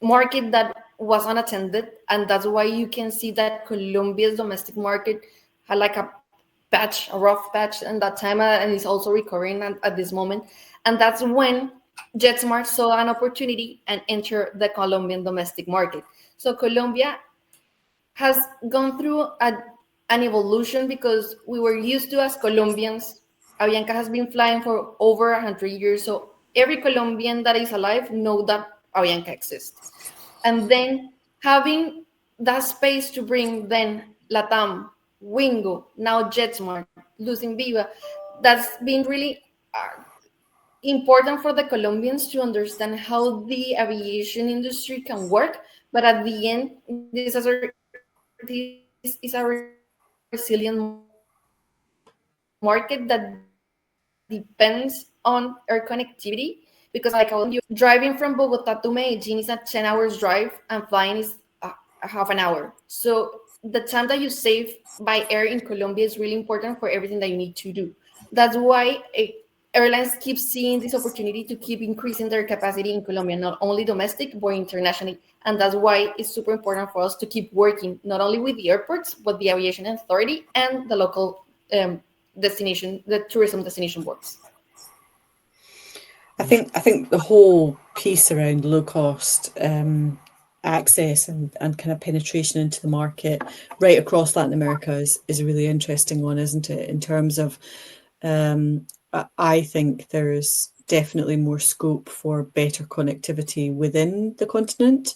market that was unattended. And that's why you can see that Colombia's domestic market had a rough patch in that time, and it's also recovering at this moment. And that's when JetSmart saw an opportunity and entered the Colombian domestic market. So Colombia has gone through an evolution because we were used to, as Colombians, Avianca has been flying for over 100 years. So every Colombian that is alive know that Avianca exists. And then having that space to bring then Latam, Wingo, now JetSmart, losing Viva, that's been really important for the Colombians to understand how the aviation industry can work. But at the end, this is a resilient market that depends on air connectivity. Because, like I was saying, driving from Bogota to Medellin is a 10 hours drive, and flying is a half an hour. So the time that you save by air in Colombia is really important for everything that you need to do. That's why airlines keep seeing this opportunity to keep increasing their capacity in Colombia, not only domestic but internationally. And that's why it's super important for us to keep working not only with the airports but the aviation authority and the local destination, the tourism destination boards. I think the whole piece around low cost access and kind of penetration into the market right across Latin America is a really interesting one, isn't it? In terms of, I think there's definitely more scope for better connectivity within the continent.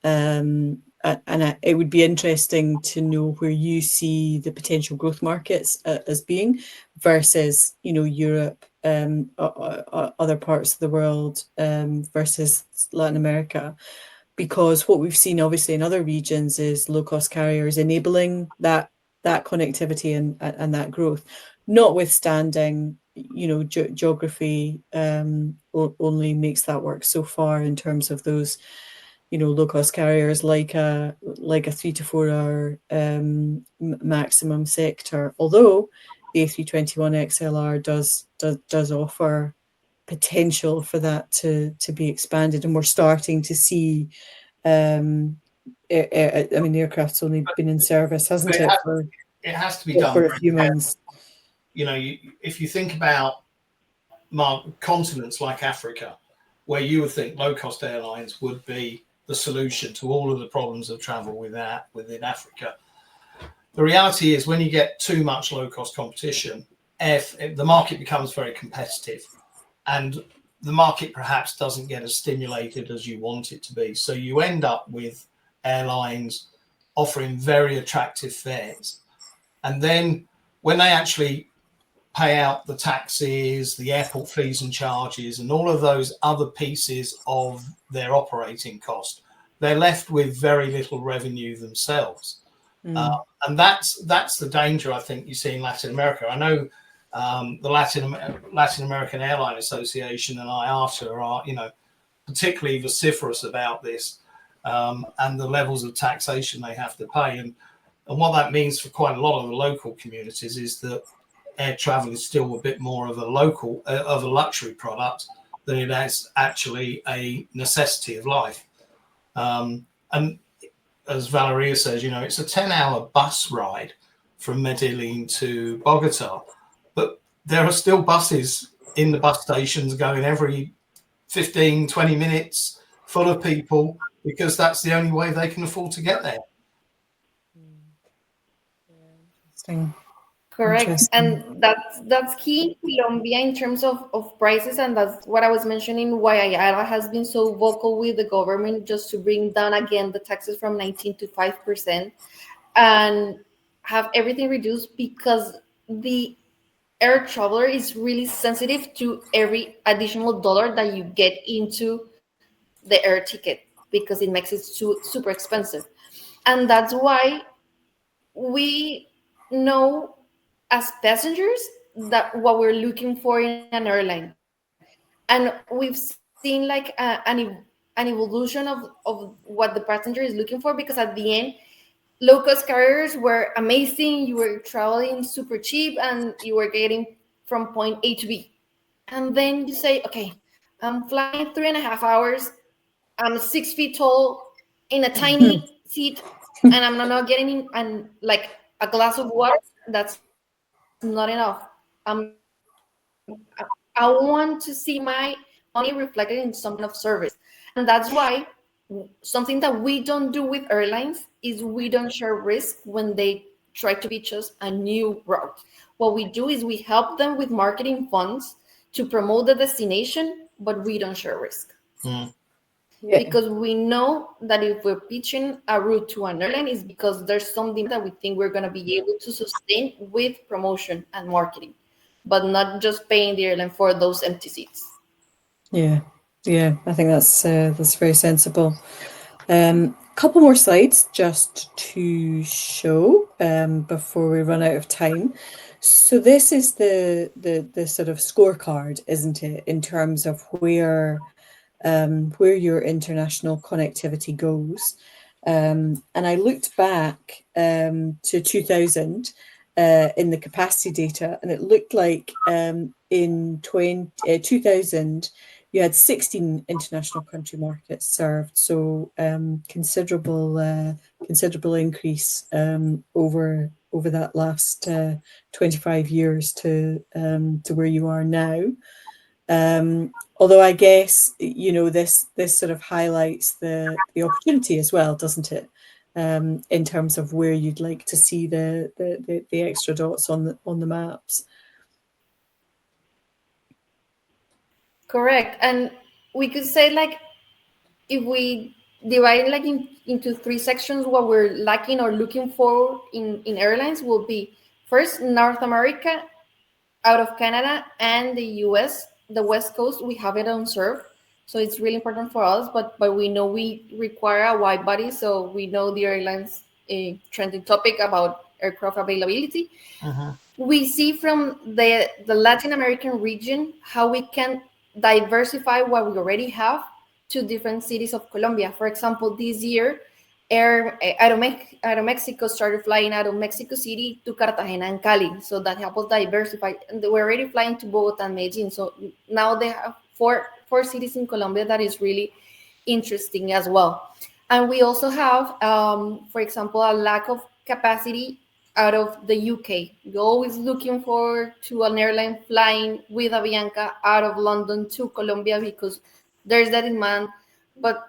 And it would be interesting to know where you see the potential growth markets as being versus, Europe, other parts of the world, versus Latin America. Because what we've seen obviously in other regions is low-cost carriers enabling that connectivity and that growth, notwithstanding, geography only makes that work so far in terms of those, low-cost carriers like a 3 to 4 hour maximum sector. Although the A321XLR does offer potential for that to be expanded, and we're starting to see. Aircraft's only been in service, hasn't it? It has to be done for a few months. If you think about continents like Africa, where you would think low-cost airlines would be the solution to all of the problems of travel within Africa. The reality is, when you get too much low-cost competition, if the market becomes very competitive, and the market perhaps doesn't get as stimulated as you want it to be. So you end up with airlines offering very attractive fares. And then when they actually pay out the taxes, the airport fees and charges, and all of those other pieces of their operating cost, they're left with very little revenue themselves. And that's the danger, I think, you see in Latin America. I know the Latin American Airline Association and IATA are, particularly vociferous about this, and the levels of taxation they have to pay. And what that means for quite a lot of the local communities is that air travel is still a bit more of a luxury product than it is actually a necessity of life. And as Valeria says, it's a 10-hour bus ride from Medellin to Bogota, but there are still buses in the bus stations going every 15, 20 minutes full of people, because that's the only way they can afford to get there. Interesting. Correct. And that's key in Colombia in terms of prices. And that's what I was mentioning, why Ayala has been so vocal with the government just to bring down again the taxes from 19 to 5% and have everything reduced, because the air traveler is really sensitive to every additional dollar that you get into the air ticket, because it makes it super expensive. And that's why we know as passengers that what we're looking for in an airline. And we've seen like an evolution of what the passenger is looking for, because at the end, low-cost carriers were amazing. You were traveling super cheap and you were getting from point A to B. And then you say, okay, I'm flying 3.5 hours. I'm 6 feet tall in a tiny seat, and I'm not getting like a glass of water. That's not enough. I want to see my unlimited money reflected in some kind of service. And that's why something that we don't do with airlines is we don't share risk when they try to pitch us a new route. What we do is we help them with marketing funds to promote the destination, but we don't share risk. Mm. Yeah. Because we know that if we're pitching a route to an airline, is because there's something that we think we're going to be able to sustain with promotion and marketing, but not just paying the airline for those empty seats. Yeah, I think that's very sensible. Couple more slides just to show before we run out of time. So this is the sort of scorecard, isn't it, in terms of where your international connectivity goes. And I looked back to 2000 in the capacity data, and it looked like in 2000 you had 16 international country markets served, so considerable increase over that last 25 years to where you are now. Although I guess this sort of highlights the opportunity as well, doesn't it? In terms of where you'd like to see the extra dots on the maps. Correct. And we could say, like, if we divide like into three sections, what we're lacking or looking for in airlines will be first North America, out of Canada and the US, the West Coast, we have it unserved. So it's really important for us, but we know we require a wide body, so we know the airlines a trending topic about aircraft availability. We see from the Latin American region how we can diversify what we already have to different cities of Colombia. For example, this year, Aeromexico started flying out of Mexico City to Cartagena and Cali. So that helped us diversify. And they were already flying to Bogota and Medellin. So now they have four cities in Colombia that is really interesting as well. And we also have, for example, a lack of capacity out of the UK. You're always looking forward to an airline flying with Avianca out of London to Colombia because there's that demand, but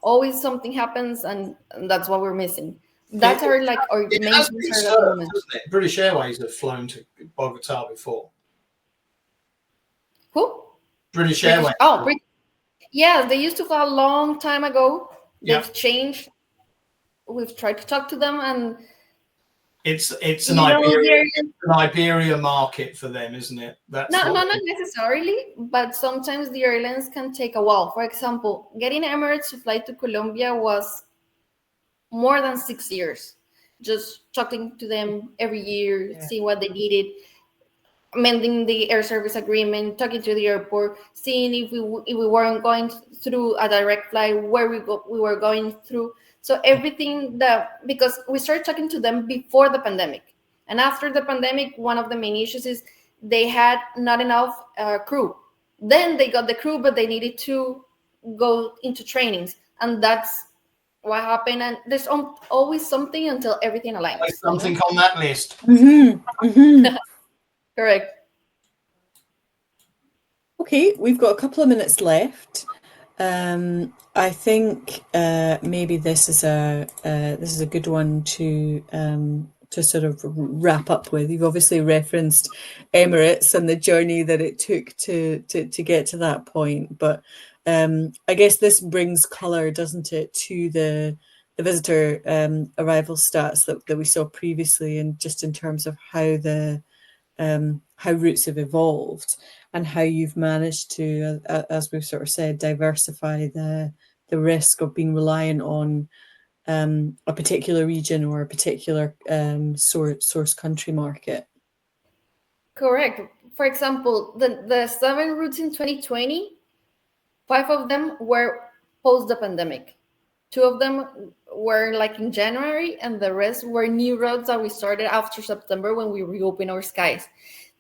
always something happens, and that's what we're missing. That's our main concern at the moment. British Airways have flown to Bogota before. Who? British Airways. Oh, yeah, they used to fly a long time ago. They've changed. We've tried to talk to them, and it's an Iberia market for them, isn't it? Not necessarily, but sometimes the airlines can take a while. For example, getting Emirates to fly to Colombia was more than 6 years. Just talking to them every year, seeing what they needed, amending the air service agreement, talking to the airport, seeing if we weren't going through a direct flight, where we were going through. So everything because we started talking to them before the pandemic. And after the pandemic, one of the main issues is they had not enough crew. Then they got the crew, but they needed to go into trainings. And that's what happened. And there's always something until everything aligns. There's something on that list. Correct. Okay, we've got a couple of minutes left. I think maybe this is a good one to sort of wrap up with. You've obviously referenced Emirates and the journey that it took to get to that point, but I guess this brings colour, doesn't it, to the visitor arrival stats that we saw previously, and just in terms of how how routes have evolved and how you've managed to, as we've sort of said, diversify the risk of being reliant on a particular region or a particular source country market. Correct. For example, the 7 routes in 2020, 5 of them were post the pandemic. 2 of them were like in January, and the rest were new routes that we started after September when we reopened our skies.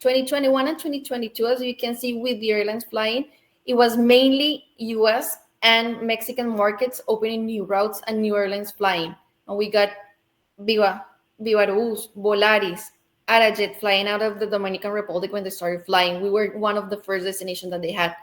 2021 and 2022, as you can see with the airlines flying, it was mainly US and Mexican markets opening new routes and new airlines flying. And we got Viva Aerobus, Volaris, Arajet flying out of the Dominican Republic when they started flying. We were one of the first destinations that they had.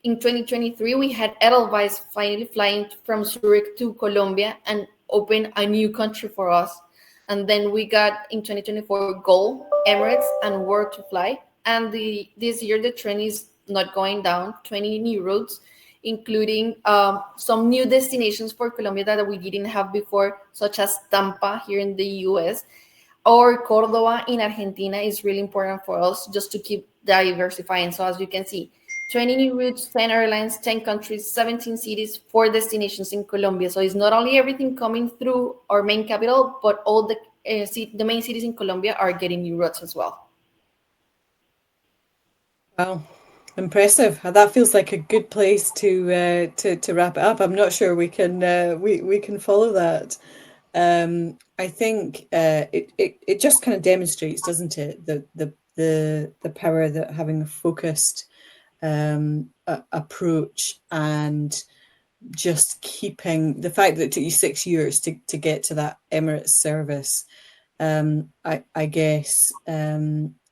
in 2023, we had Edelweiss finally flying from Zurich to Colombia and open a new country for us. And then we got in 2024 Gol, Emirates, and World to Fly. And this year the trend is not going down. 20 new routes, including some new destinations for Colombia that we didn't have before, such as Tampa here in the US, or Cordoba in Argentina is really important for us just to keep diversifying. So as you can see, 20 new routes, 10 airlines, 10 countries, 17 cities, 4 destinations in Colombia. So it's not only everything coming through our main capital, but all the main cities in Colombia are getting new routes as well. Wow, impressive. That feels like a good place to wrap it up. I'm not sure we can we can follow that. I think it just kind of demonstrates, doesn't it, the power that having a focused approach, and just keeping the fact that it took you 6 years to get to that Emirates service, I guess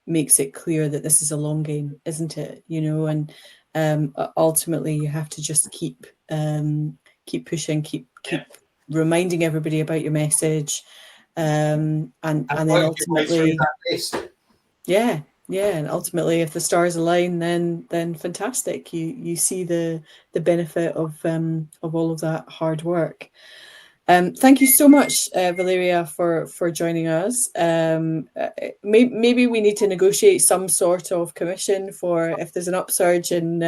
makes it clear that this is a long game, isn't it? You know, and ultimately you have to just keep pushing, keep reminding everybody about your message, and then ultimately, and ultimately, if the stars align, then fantastic. You see the benefit of all of that hard work. Thank you so much, Valeria, for joining us. Maybe we need to negotiate some sort of commission for if there's an upsurge in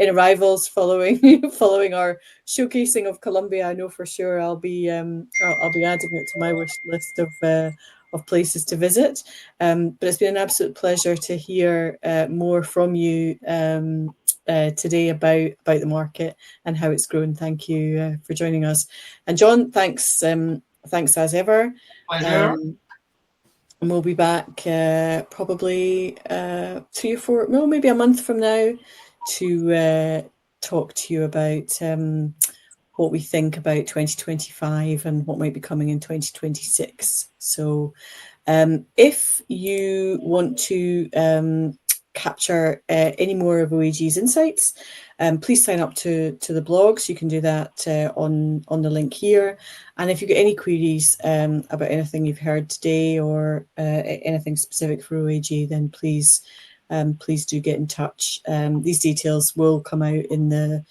arrivals following our showcasing of Colombia. I know for sure I'll be adding it to my wish list of places to visit. But it's been an absolute pleasure to hear more from you today about the market and how it's grown. Thank you for joining us. And John, thanks as ever. And we'll be back probably 3 or 4, no, maybe a month from now to talk to you about what we think about 2025 and what might be coming in 2026. So if you want to capture any more of OAG's insights, please sign up to the blogs. You can do that on the link here. And if you get any queries about anything you've heard today or anything specific for OAG, then please do get in touch. These details will come out in the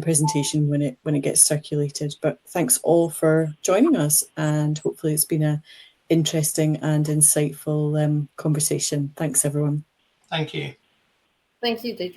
presentation when it gets circulated. But thanks all for joining us, and hopefully it's been a interesting and insightful conversation. Thanks everyone. Thank you. Thank you, Deirdre.